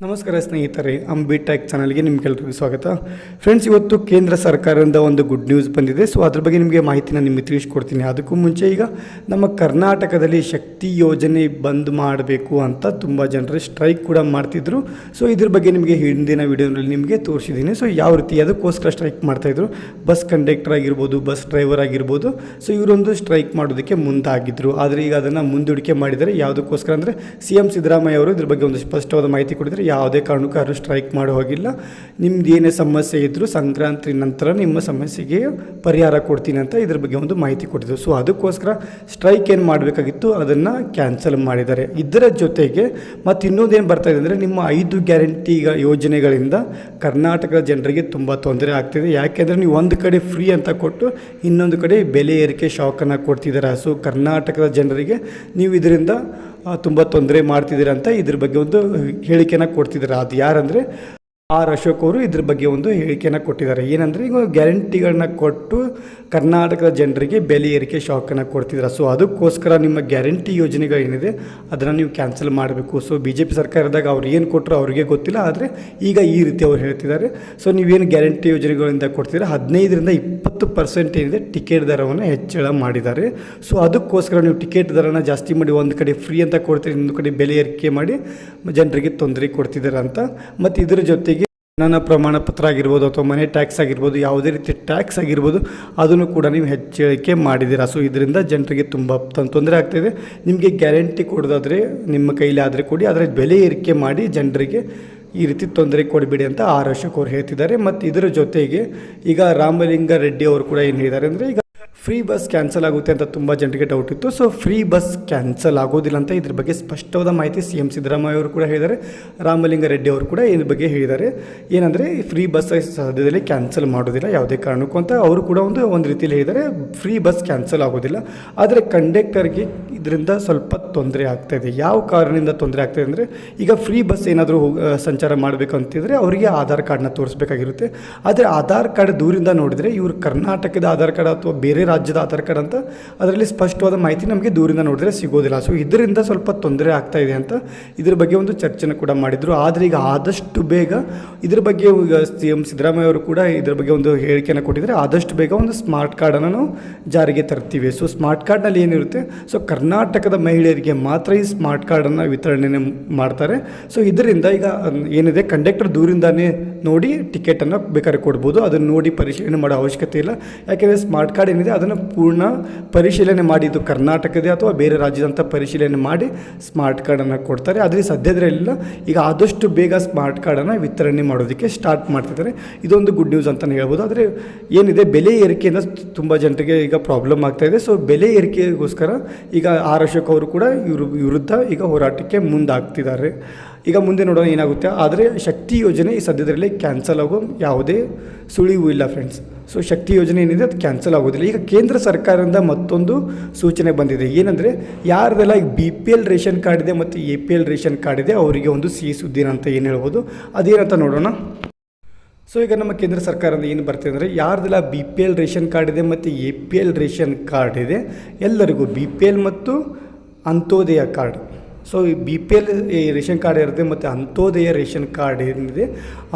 ನಮಸ್ಕಾರ ಸ್ನೇಹಿತರೆ, ಅಂಬಿ ಟೆಕ್ ಚಾನಲ್ಗೆ ನಿಮ್ಗೆಲ್ಲರಿಗೂ ಸ್ವಾಗತ. ಫ್ರೆಂಡ್ಸ್, ಇವತ್ತು ಕೇಂದ್ರ ಸರ್ಕಾರದಿಂದ ಒಂದು ಗುಡ್ ನ್ಯೂಸ್ ಬಂದಿದೆ. ಸೊ ಅದ್ರ ಬಗ್ಗೆ ನಿಮಗೆ ಮಾಹಿತಿನ ನಿಮಗೆ ತಿಳಿಸ್ಕೊಡ್ತೀನಿ. ಅದಕ್ಕೂ ಮುಂಚೆ ಈಗ ನಮ್ಮ ಕರ್ನಾಟಕದಲ್ಲಿ ಶಕ್ತಿ ಯೋಜನೆ ಬಂದ್ ಮಾಡಬೇಕು ಅಂತ ತುಂಬ ಜನರು ಸ್ಟ್ರೈಕ್ ಕೂಡ ಮಾಡ್ತಿದ್ರು. ಸೊ ಇದ್ರ ಬಗ್ಗೆ ನಿಮಗೆ ಹಿಂದಿನ ವಿಡಿಯೋನಲ್ಲಿ ನಿಮಗೆ ತೋರಿಸಿದ್ದೀನಿ. ಸೊ ಯಾವ ರೀತಿ ಅದಕ್ಕೋಸ್ಕರ ಸ್ಟ್ರೈಕ್ ಮಾಡ್ತಾಯಿದ್ರು, ಬಸ್ ಕಂಡಕ್ಟರ್ ಆಗಿರ್ಬೋದು, ಬಸ್ ಡ್ರೈವರ್ ಆಗಿರ್ಬೋದು. ಸೊ ಇವರೊಂದು ಸ್ಟ್ರೈಕ್ ಮಾಡೋದಕ್ಕೆ ಮುಂದಾಗಿದ್ದರು. ಆದರೆ ಈಗ ಅದನ್ನು ಮುಂದೂಡಿಕೆ ಮಾಡಿದ್ದಾರೆ. ಯಾವುದಕ್ಕೋಸ್ಕರ ಅಂದರೆ CM ಸಿದ್ದರಾಮಯ್ಯ ಅವರು ಇದ್ರ ಬಗ್ಗೆ ಒಂದು ಸ್ಪಷ್ಟವಾದ ಮಾಹಿತಿ ಕೊಟ್ಟಿದ್ದಾರೆ. ಯಾವುದೇ ಕಾರಣಕ್ಕೂ ಯಾರು ಸ್ಟ್ರೈಕ್ ಮಾಡೋ ಹೋಗಿಲ್ಲ. ನಿಮ್ದು ಏನೇ ಸಮಸ್ಯೆ ಇದ್ದರೂ ಸಂಕ್ರಾಂತಿ ನಂತರ ನಿಮ್ಮ ಸಮಸ್ಯೆಗೆ ಪರಿಹಾರ ಕೊಡ್ತೀನಿ ಅಂತ ಇದ್ರ ಬಗ್ಗೆ ಒಂದು ಮಾಹಿತಿ ಕೊಟ್ಟಿದ್ರು. ಸೊ ಅದಕ್ಕೋಸ್ಕರ ಸ್ಟ್ರೈಕ್ ಏನು ಮಾಡಬೇಕಾಗಿತ್ತು ಅದನ್ನು ಕ್ಯಾನ್ಸಲ್ ಮಾಡಿದ್ದಾರೆ. ಇದರ ಜೊತೆಗೆ ಮತ್ತು ಇನ್ನೊಂದೇನು ಬರ್ತಾಯಿದೆ ಅಂದರೆ, ನಿಮ್ಮ 5 ಗ್ಯಾರಂಟಿ ಯೋಜನೆಗಳಿಂದ ಕರ್ನಾಟಕದ ಜನರಿಗೆ ತುಂಬ ತೊಂದರೆ ಆಗ್ತಿದೆ. ಯಾಕೆಂದರೆ ನೀವು ಒಂದು ಕಡೆ ಫ್ರೀ ಅಂತ ಕೊಟ್ಟು ಇನ್ನೊಂದು ಕಡೆ ಬೆಲೆ ಏರಿಕೆ ಶಾಕನ್ನು ಕೊಡ್ತಿದ್ದಾರೆ. ಸೊ ಕರ್ನಾಟಕದ ಜನರಿಗೆ ನೀವು ಇದರಿಂದ ತುಂಬ ತೊಂದರೆ ಮಾಡ್ತಿದ್ದೀರ ಅಂತ ಇದ್ರ ಬಗ್ಗೆ ಒಂದು ಹೇಳಿಕೆನ ಕೊಡ್ತಿದ್ದಾರೆ. ಅದು ಯಾರಂದರೆ ಅಶೋಕ್ ಅವರು ಇದ್ರ ಬಗ್ಗೆ ಒಂದು ಹೇಳಿಕೆಯನ್ನು ಕೊಟ್ಟಿದ್ದಾರೆ. ಏನಂದರೆ, ಈಗ ಗ್ಯಾರಂಟಿಗಳನ್ನ ಕೊಟ್ಟು ಕರ್ನಾಟಕದ ಜನರಿಗೆ ಬೆಲೆ ಏರಿಕೆ ಶಾಕನ್ನು ಕೊಡ್ತಿದ್ದಾರೆ. ಸೊ ಅದಕ್ಕೋಸ್ಕರ ನಿಮ್ಮ ಗ್ಯಾರಂಟಿ ಯೋಜನೆಗಳೇನಿದೆ ಅದನ್ನು ನೀವು ಕ್ಯಾನ್ಸಲ್ ಮಾಡಬೇಕು. ಸೊ BJP ಸರ್ಕಾರದಾಗ ಅವ್ರು ಏನು ಕೊಟ್ಟರು ಅವ್ರಿಗೆ ಗೊತ್ತಿಲ್ಲ, ಆದರೆ ಈಗ ಈ ರೀತಿ ಅವ್ರು ಹೇಳ್ತಿದ್ದಾರೆ. ಸೊ ನೀವೇನು ಗ್ಯಾರಂಟಿ ಯೋಜನೆಗಳಿಂದ ಕೊಡ್ತಿದ್ದಾರೆ 15ರಿಂದ 20% ಏನಿದೆ ಟಿಕೆಟ್ ದರವನ್ನು ಹೆಚ್ಚಳ ಮಾಡಿದ್ದಾರೆ. ಸೊ ಅದಕ್ಕೋಸ್ಕರ ನೀವು ಟಿಕೆಟ್ ದರನ ಜಾಸ್ತಿ ಮಾಡಿ ಒಂದು ಕಡೆ ಫ್ರೀ ಅಂತ ಕೊಡ್ತೀರಿ, ಇನ್ನೊಂದು ಕಡೆ ಬೆಲೆ ಏರಿಕೆ ಮಾಡಿ ಜನರಿಗೆ ತೊಂದರೆ ಕೊಡ್ತಿದ್ದಾರೆ ಅಂತ. ಮತ್ತು ಇದರ ಜೊತೆಗೆ ನನ್ನ ಪ್ರಮಾಣ ಪತ್ರ ಆಗಿರ್ಬೋದು ಅಥವಾ ಮನೆ ಟ್ಯಾಕ್ಸ್ ಆಗಿರ್ಬೋದು, ಯಾವುದೇ ರೀತಿ ಟ್ಯಾಕ್ಸ್ ಆಗಿರ್ಬೋದು ಅದನ್ನು ಕೂಡ ನೀವು ಹೆಚ್ಚಳಿಕೆ ಮಾಡಿದ್ದೀರಾ. ಸೊ ಇದರಿಂದ ಜನರಿಗೆ ತುಂಬ ತೊಂದರೆ ಆಗ್ತಾಯಿದೆ. ನಿಮಗೆ ಗ್ಯಾರಂಟಿ ಕೊಡೋದಾದರೆ ನಿಮ್ಮ ಕೈಲಿ ಆದರೆ ಕೊಡಿ, ಆದರೆ ಬೆಲೆ ಏರಿಕೆ ಮಾಡಿ ಜನರಿಗೆ ಈ ರೀತಿ ತೊಂದರೆ ಕೊಡಬೇಡಿ ಅಂತ ಅಶೋಕ್ ಅವರು ಹೇಳ್ತಿದ್ದಾರೆ. ಮತ್ತು ಇದರ ಜೊತೆಗೆ ಈಗ ರಾಮಲಿಂಗ ರೆಡ್ಡಿ ಅವರು ಕೂಡ ಏನು ಹೇಳಿದ್ದಾರೆ ಅಂದರೆ, ಈಗ ಫ್ರೀ ಬಸ್ ಕ್ಯಾನ್ಸಲ್ ಆಗುತ್ತೆ ಅಂತ ತುಂಬ ಜನರಿಗೆ ಡೌಟ್ ಇತ್ತು. ಸೊ ಫ್ರೀ ಬಸ್ ಕ್ಯಾನ್ಸಲ್ ಆಗೋದಿಲ್ಲ ಅಂತ ಇದ್ರ ಬಗ್ಗೆ ಸ್ಪಷ್ಟವಾದ ಮಾಹಿತಿ CM ಸಿದ್ದರಾಮಯ್ಯ ಅವರು ಕೂಡ ಹೇಳಿದ್ದಾರೆ. ರಾಮಲಿಂಗ ರೆಡ್ಡಿ ಅವರು ಕೂಡ ಇದ್ರ ಬಗ್ಗೆ ಹೇಳಿದ್ದಾರೆ. ಏನಂದರೆ, ಫ್ರೀ ಬಸ್ ಸದ್ಯದಲ್ಲಿ ಕ್ಯಾನ್ಸಲ್ ಮಾಡೋದಿಲ್ಲ ಯಾವುದೇ ಕಾರಣಕ್ಕೂ ಅಂತ ಅವರು ಕೂಡ ಒಂದು ರೀತಿಯಲ್ಲಿ ಹೇಳಿದ್ದಾರೆ. ಫ್ರೀ ಬಸ್ ಕ್ಯಾನ್ಸಲ್ ಆಗೋದಿಲ್ಲ, ಆದರೆ ಕಂಡಕ್ಟರ್ಗೆ ಇದರಿಂದ ಸ್ವಲ್ಪ ತೊಂದರೆ ಆಗ್ತಾಯಿದೆ. ಯಾವ ಕಾರಣದಿಂದ ತೊಂದರೆ ಆಗ್ತಾಯಿದೆ ಅಂದರೆ, ಈಗ ಫ್ರೀ ಬಸ್ ಏನಾದರೂ ಸಂಚಾರ ಮಾಡಬೇಕು ಅಂತಿದ್ರೆ ಅವರಿಗೆ ಆಧಾರ್ ಕಾರ್ಡ್ನ ತೋರಿಸ್ಬೇಕಾಗಿರುತ್ತೆ. ಆದರೆ ಆಧಾರ್ ಕಾರ್ಡ್ ದೂರಿಂದ ನೋಡಿದರೆ ಇವರು ಕರ್ನಾಟಕದ ಆಧಾರ್ ಕಾರ್ಡ್ ಅಥವಾ ಬೇರೆ ರಾಜ್ಯದ ಆಧಾರ್ ಕಾರ್ಡ್ ಅಂತ ಅದರಲ್ಲಿ ಸ್ಪಷ್ಟವಾದ ಮಾಹಿತಿ ನಮಗೆ ದೂರಿಂದ ನೋಡಿದ್ರೆ ಸಿಗೋದಿಲ್ಲ. ಸೊ ಇದರಿಂದ ಸ್ವಲ್ಪ ತೊಂದರೆ ಆಗ್ತಾ ಇದೆ ಅಂತ ಇದ್ರ ಬಗ್ಗೆ ಒಂದು ಚರ್ಚೆನ ಕೂಡ ಮಾಡಿದರು. ಆದರೆ ಈಗ ಆದಷ್ಟು ಬೇಗ ಇದ್ರ ಬಗ್ಗೆ CM ಸಿದ್ದರಾಮಯ್ಯ ಅವರು ಕೂಡ ಇದ್ರ ಬಗ್ಗೆ ಒಂದು ಹೇಳಿಕೆಯನ್ನು ಕೊಟ್ಟಿದ್ದಾರೆ. ಆದಷ್ಟು ಬೇಗ ಒಂದು ಸ್ಮಾರ್ಟ್ ಕಾರ್ಡನ್ನು ನಾವು ಜಾರಿಗೆ ತರ್ತೀವಿ. ಸೊ ಸ್ಮಾರ್ಟ್ ಕಾರ್ಡ್ನಲ್ಲಿ ಏನಿರುತ್ತೆ, ಸೊ ಕರ್ನಾಟಕದ ಮಹಿಳೆಯರಿಗೆ ಮಾತ್ರ ಈ ಸ್ಮಾರ್ಟ್ ಕಾರ್ಡನ್ನು ವಿತರಣೆ ಮಾಡ್ತಾರೆ. ಸೊ ಇದರಿಂದ ಈಗ ಏನಿದೆ, ಕಂಡಕ್ಟರ್ ದೂರಿಂದಾನೇ ನೋಡಿ ಟಿಕೆಟನ್ನು ಬೇಕಾದ್ರೆ ಕೊಡ್ಬೋದು. ಅದನ್ನು ನೋಡಿ ಪರಿಶೀಲನೆ ಮಾಡೋ ಅವಶ್ಯಕತೆ ಇಲ್ಲ. ಯಾಕೆಂದರೆ ಸ್ಮಾರ್ಟ್ ಕಾರ್ಡ್ ಏನಿದೆ ಅದನ್ನು ಪೂರ್ಣ ಪರಿಶೀಲನೆ ಮಾಡಿ, ಇದು ಕರ್ನಾಟಕದ ಅಥವಾ ಬೇರೆ ರಾಜ್ಯದಂಥ ಪರಿಶೀಲನೆ ಮಾಡಿ ಸ್ಮಾರ್ಟ್ ಕಾರ್ಡನ್ನು ಕೊಡ್ತಾರೆ. ಆದರೆ ಸದ್ಯದಲ್ಲೆಲ್ಲ ಈಗ ಆದಷ್ಟು ಬೇಗ ಸ್ಮಾರ್ಟ್ ಕಾರ್ಡನ್ನು ವಿತರಣೆ ಮಾಡೋದಕ್ಕೆ ಸ್ಟಾರ್ಟ್ ಮಾಡ್ತಿದ್ದಾರೆ. ಇದೊಂದು ಗುಡ್ ನ್ಯೂಸ್ ಅಂತಲೇ ಹೇಳ್ಬೋದು. ಆದರೆ ಏನಿದೆ, ಬೆಲೆ ಏರಿಕೆಯಿಂದ ತುಂಬ ಜನರಿಗೆ ಈಗ ಪ್ರಾಬ್ಲಮ್ ಆಗ್ತಾಯಿದೆ. ಸೊ ಬೆಲೆ ಏರಿಕೆಗೋಸ್ಕರ ಈಗ ಅಶೋಕ್ ಅವರು ಕೂಡ ಇವ್ರ ವಿರುದ್ಧ ಈಗ ಹೋರಾಟಕ್ಕೆ ಮುಂದಾಗ್ತಿದ್ದಾರೆ. ಈಗ ಮುಂದೆ ನೋಡೋಣ ಏನಾಗುತ್ತೆ. ಆದರೆ ಶಕ್ತಿ ಯೋಜನೆ ಈ ಸದ್ಯದಲ್ಲೇ ಕ್ಯಾನ್ಸಲ್ ಆಗೋ ಯಾವುದೇ ಸುಳಿವು ಇಲ್ಲ ಫ್ರೆಂಡ್ಸ್. ಸೊ ಶಕ್ತಿ ಯೋಜನೆ ಏನಿದೆ ಅದು ಕ್ಯಾನ್ಸಲ್ ಆಗೋದಿಲ್ಲ. ಈಗ ಕೇಂದ್ರ ಸರ್ಕಾರದಿಂದ ಮತ್ತೊಂದು ಸೂಚನೆ ಬಂದಿದೆ. ಏನಂದರೆ, ಯಾರ್ದೆಲ್ಲ ಈಗ BPL ರೇಷನ್ ಕಾರ್ಡ್ ಇದೆ ಮತ್ತು APL ರೇಷನ್ ಕಾರ್ಡ್ ಇದೆ ಅವರಿಗೆ ಒಂದು ಸಿಹಿ ಸುದ್ದಿನ ಅಂತ ಏನು ಹೇಳ್ಬೋದು, ಅದೇನಂತ ನೋಡೋಣ. ಸೊ ಈಗ ನಮ್ಮ ಕೇಂದ್ರ ಸರ್ಕಾರದಿಂದ ಏನು ಬರ್ತಿದೆ ಅಂದರೆ, ಯಾರ್ದೆಲ್ಲ BPL ರೇಷನ್ ಕಾರ್ಡ್ ಇದೆ ಮತ್ತು APL ರೇಷನ್ ಕಾರ್ಡ್ ಇದೆ ಎಲ್ಲರಿಗೂ BPL ಮತ್ತು ಅಂತ್ಯೋದಯ ಕಾರ್ಡ್. ಸೊ ಈ BPL ರೇಷನ್ ಕಾರ್ಡ್ ಇರುತ್ತೆ ಮತ್ತು ಅಂತ್ಯೋದಯ ರೇಷನ್ ಕಾರ್ಡ್ ಏನಿದೆ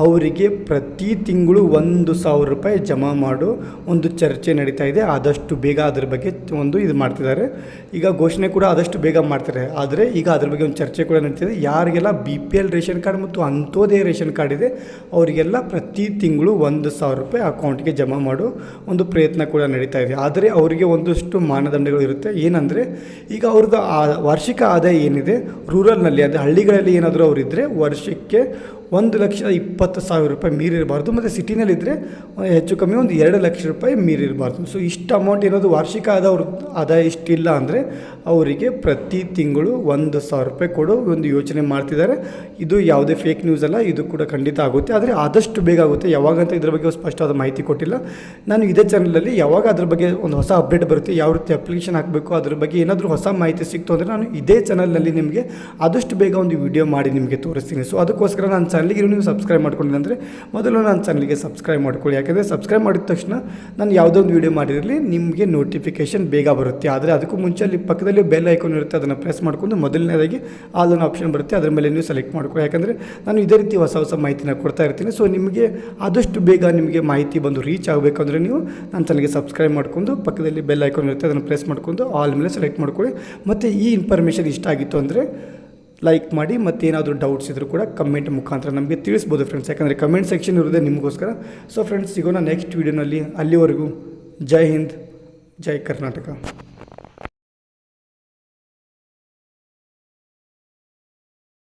ಅವರಿಗೆ ಪ್ರತಿ ತಿಂಗಳು 1,000 ರೂಪಾಯಿ ಜಮಾ ಮಾಡೋ ಒಂದು ಚರ್ಚೆ ನಡೀತಾ ಇದೆ. ಆದಷ್ಟು ಬೇಗ ಅದ್ರ ಬಗ್ಗೆ ಒಂದು ಇದು ಮಾಡ್ತಿದ್ದಾರೆ. ಈಗ ಘೋಷಣೆ ಕೂಡ ಆದಷ್ಟು ಬೇಗ ಮಾಡ್ತಾರೆ. ಆದರೆ ಈಗ ಅದ್ರ ಬಗ್ಗೆ ಒಂದು ಚರ್ಚೆ ಕೂಡ ನಡೀತಿದೆ. ಯಾರಿಗೆಲ್ಲ BPL ರೇಷನ್ ಕಾರ್ಡ್ ಮತ್ತು ಅಂತ್ಯೋದಯ ರೇಷನ್ ಕಾರ್ಡ್ ಇದೆ ಅವರಿಗೆಲ್ಲ ಪ್ರತಿ ತಿಂಗಳು 1,000 ರೂಪಾಯಿ ಅಕೌಂಟ್ಗೆ ಜಮಾ ಮಾಡೋ ಒಂದು ಪ್ರಯತ್ನ ಕೂಡ ನಡೀತಾ ಇದೆ. ಆದರೆ ಅವರಿಗೆ ಒಂದಷ್ಟು ಮಾನದಂಡಗಳು ಇರುತ್ತೆ. ಏನಂದರೆ, ಈಗ ಅವ್ರದ್ದು ವಾರ್ಷಿಕ ಆದಾಯ ಏನಿದೆ ರೂರಲ್ನಲ್ಲಿ, ಅಂದರೆ ಹಳ್ಳಿಗಳಲ್ಲಿ ಏನಾದರೂ ಅವರಿದ್ದರೆ ವರ್ಷಕ್ಕೆ 1,20,000 ರೂಪಾಯಿ ಮೀರಿರಬಾರ್ದು. ಮತ್ತು ಸಿಟಿನಲ್ಲಿದ್ದರೆ ಹೆಚ್ಚು ಕಮ್ಮಿ ಒಂದು 2 ಲಕ್ಷ ರೂಪಾಯಿ ಮೀರಿರಬಾರ್ದು. ಸೊ ಇಷ್ಟು ಅಮೌಂಟ್ ಏನಾದರೂ ವಾರ್ಷಿಕ ಆದಾಯ ಇಷ್ಟಿಲ್ಲ ಅಂದರೆ ಅವರಿಗೆ ಪ್ರತಿ ತಿಂಗಳು 1,000 ರೂಪಾಯಿ ಕೊಡೋ ಒಂದು ಯೋಚನೆ ಮಾಡ್ತಿದ್ದಾರೆ. ಇದು ಯಾವುದೇ ಫೇಕ್ ನ್ಯೂಸ್ ಅಲ್ಲ, ಇದು ಕೂಡ ಖಂಡಿತ ಆಗುತ್ತೆ. ಆದರೆ ಆದಷ್ಟು ಬೇಗ ಆಗುತ್ತೆ. ಯಾವಾಗಂತ ಇದ್ರ ಬಗ್ಗೆ ಸ್ಪಷ್ಟವಾದ ಮಾಹಿತಿ ಕೊಟ್ಟಿಲ್ಲ. ನಾನು ಇದೇ ಚಾನಲಲ್ಲಿ ಯಾವಾಗ ಅದ್ರ ಬಗ್ಗೆ ಒಂದು ಹೊಸ ಅಪ್ಡೇಟ್ ಬರುತ್ತೆ, ಯಾವ ರೀತಿ ಅಪ್ಲಿಕೇಶನ್ ಹಾಕಬೇಕು, ಅದ್ರ ಬಗ್ಗೆ ಏನಾದರೂ ಹೊಸ ಮಾಹಿತಿ ಸಿಕ್ತು ಅಂದರೆ ನಾನು ಇದೇ ಚಾನಲ್ನಲ್ಲಿ ನಿಮಗೆ ಆದಷ್ಟು ಬೇಗ ಒಂದು ವಿಡಿಯೋ ಮಾಡಿ ನಿಮಗೆ ತೋರಿಸ್ತೀನಿ. ಸೊ ಅದಕ್ಕೋಸ್ಕರ ನನ್ನ ಚಾನಲ್ಗೆ ನೀವು ಸಬ್ಸ್ಕ್ರೈಬ್ ಮಾಡ್ಕೊಂಡಿದ್ದಂದರೆ ಮೊದಲು ನನ್ನ ಚಾನಲ್ಗೆ ಸಬ್ಸ್ಕ್ರೈಬ್ ಮಾಡ್ಕೊಳ್ಳಿ. ಯಾಕಂದರೆ ಸಬ್ಸ್ಕ್ರೈಬ್ ಮಾಡಿದ ತಕ್ಷಣ ನಾನು ಯಾವುದೋ ಒಂದು ವೀಡಿಯೋ ಮಾಡಿರಲಿ ನಿಮಗೆ ನೋಟಿಫಿಕೇಷನ್ ಬೇಗ ಬರುತ್ತೆ. ಆದರೆ ಅದಕ್ಕೂ ಮುಂಚೆ ಅಲ್ಲಿ ಪಕ್ಕದಲ್ಲಿ ಬೆಲ್ ಐಕಾನ್ ಇರುತ್ತೆ, ಅದನ್ನು ಪ್ರೆಸ್ ಮಾಡ್ಕೊಂಡು ಮೊದಲನೇದಾಗಿ ಆಲ್ ಅನ್ನೋ ಆಪ್ಷನ್ ಬರುತ್ತೆ, ಅದರ ಮೇಲೆ ನೀವು ಸೆಲೆಕ್ಟ್ ಮಾಡ್ಕೊಳ್ಳಿ. ಯಾಕಂದರೆ ನಾನು ಇದೇ ರೀತಿ ಹೊಸ ಹೊಸ ಮಾಹಿತಿನ ಕೊಡ್ತಾ ಇರ್ತೀನಿ. ಸೊ ನಿಮಗೆ ಆದಷ್ಟು ಬೇಗ ನಿಮಗೆ ಮಾಹಿತಿ ಬಂದು ರೀಚ್ ಆಗಬೇಕಂದ್ರೆ ನೀವು ನನ್ನ ಚಾನಲ್ಗೆ ಸಬ್ಸ್ಕ್ರೈಬ್ ಮಾಡ್ಕೊಂಡು ಪಕ್ಕದಲ್ಲಿ ಬೆಲ್ ಐಕಾನ್ ಇರುತ್ತೆ, ಅದನ್ನು ಪ್ರೆಸ್ ಮಾಡ್ಕೊಂಡು ಆಲ್ ಮೇಲೆ ಸೆಲೆಕ್ಟ್ ಮಾಡ್ಕೊಳ್ಳಿ. ಮತ್ತು ಈ ಇನ್ಫಾರ್ಮೇಷನ್ ಇಷ್ಟ ಆಗಿತ್ತು ಅಂದರೆ ಲೈಕ್ ಮಾಡಿ, ಮತ್ತು ಏನಾದರೂ ಡೌಟ್ಸ್ ಇದ್ದರೂ ಕೂಡ ಕಮೆಂಟ್ ಮುಖಾಂತರ ನಮಗೆ ತಿಳಿಸ್ಬೋದು ಫ್ರೆಂಡ್ಸ್. ಯಾಕಂದರೆ ಕಮೆಂಟ್ ಸೆಕ್ಷನ್ ಇರೋದೇ ನಿಮಗೋಸ್ಕರ. ಸೊ ಫ್ರೆಂಡ್ಸ್, ಸಿಗೋಣ ನೆಕ್ಸ್ಟ್ ವೀಡಿಯೋನಲ್ಲಿ. ಅಲ್ಲಿವರೆಗೂ ಜೈ ಹಿಂದ್, ಜೈ ಕರ್ನಾಟಕ.